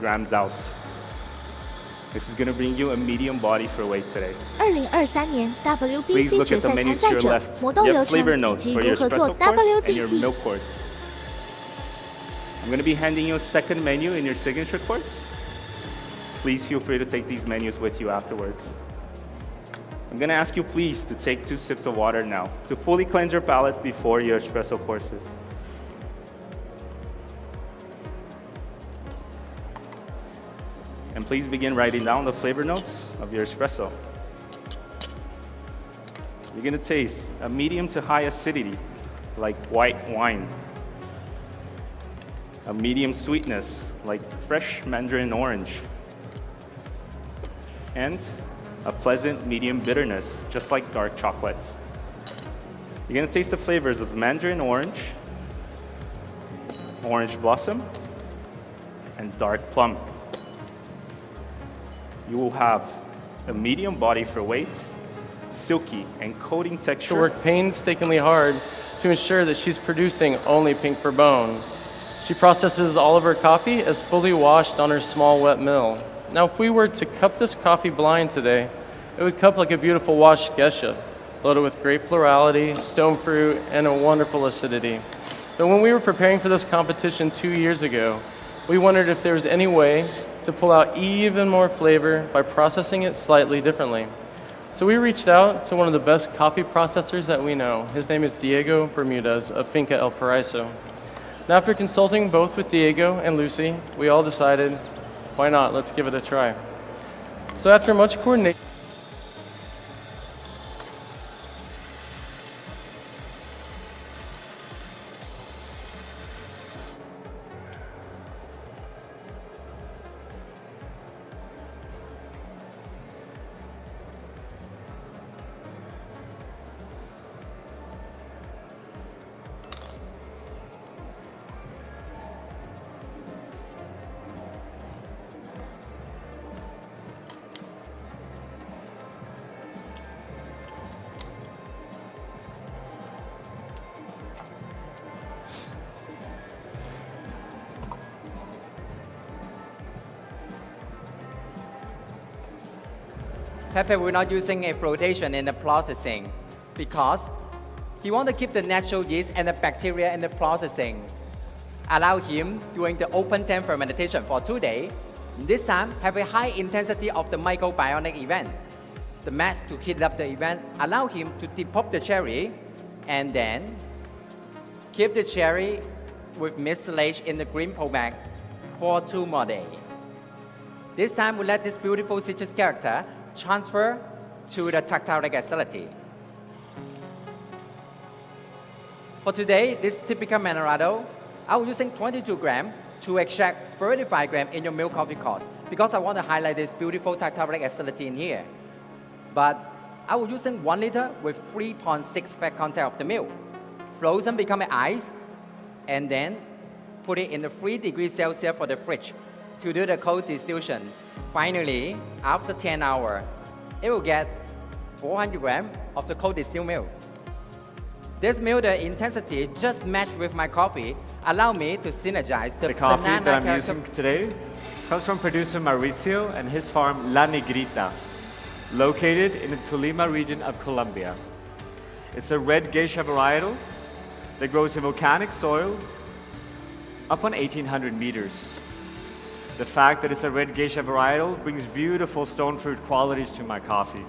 grams out. This is going to bring you a medium body for weight today. 2023年 Please WBC look 决 at the 赛参 menus 赛 to your 者 left. 磨豆 You 流 have 程 flavor 以 notes 及 for 如 your 何做 espresso course and your WDT。 milk course. I'm going to be handing you a second menu in your signature course. Please feel free to take these menus with you afterwards. I'm going to ask you please to take 2 sips of water now to fully cleanse your palate before your espresso courses. And please begin writing down the flavor notes of your espresso. You're going to taste a medium to high acidity, like white wine. A medium sweetness, like fresh mandarin orange. And a pleasant medium bitterness, just like dark chocolate. You're going to taste the flavors of mandarin orange, orange blossom, and dark plum. You will have a medium body for weight, silky and coating texture. To work painstakingly hard to ensure that she's producing only pink per bone. She processes all of her coffee as fully washed on her small wet mill. Now, if we were to cup this coffee blind today, it would cup like a beautiful washed geisha, loaded with great florality, stone fruit, and a wonderful acidity. But when we were preparing for this competition 2 years ago, we wondered if there was any way to pull out even more flavor by processing it slightly differently. So we reached out to one of the best coffee processors that we know. His name is Diego Bermudez of Finca El Paraiso. Now, after consulting both with Diego and Lucy, we all decided, why not? Let's give it a try. So after much coordination, Pepe, we're not using a flotation in the processing because he wants to keep the natural yeast and the bacteria in the processing. Allow him doing the open temp fermentation for 2 days. This time, have a high intensity of the microbionic event. The mass to heat up the event, allow him to depulp the cherry and then keep the cherry with mucilage in the green pomade for 2 more days. This time, we let this beautiful citrus character transfer to the tactile acidity. For today, this typical Manerado, I was using 22 grams to extract 35 grams in your milk coffee course because I want to highlight this beautiful tactile acidity in here. But I was using 1 liter with 3.6 fat content of the milk. Frozen become ice, and then put it in the 3 degrees Celsius for the fridge to do the cold distillation. Finally, after 10 hours, it will get 400 grams of the cold distilled milk. This milk, the intensity just matched with my coffee, allow me to synergize the coffee banana that I'm character. using today comes from producer Mauricio and his farm La Negrita, located in the Tolima region of Colombia. It's a red geisha varietal that grows in volcanic soil up on 1,800 meters. The fact that it's a red geisha varietal brings beautiful stone fruit qualities to my coffee.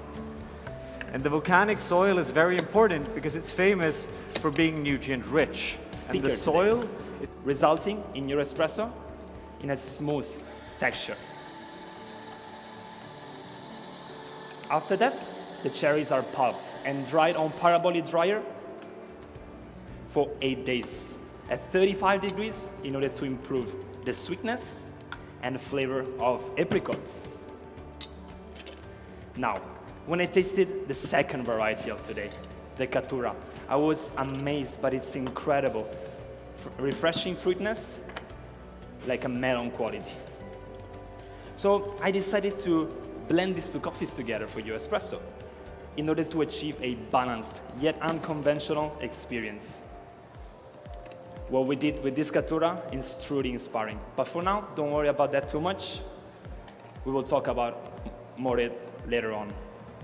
And the volcanic soil is very important because it's famous for being nutrient rich. And the soil is resulting in your espresso in a smooth texture. After that, the cherries are pulped and dried on parabolic dryer for 8 days at 35 degrees in order to improve the sweetness and flavor of apricots. Now, when I tasted the second variety of today, the Caturra, I was amazed by its incredible, refreshing fruitness, like a melon quality. So I decided to blend these 2 coffees together for your espresso in order to achieve a balanced yet unconventional experience. what we did with this Caturra is truly inspiring. But for now, don't worry about that too much. We will talk about more it later on.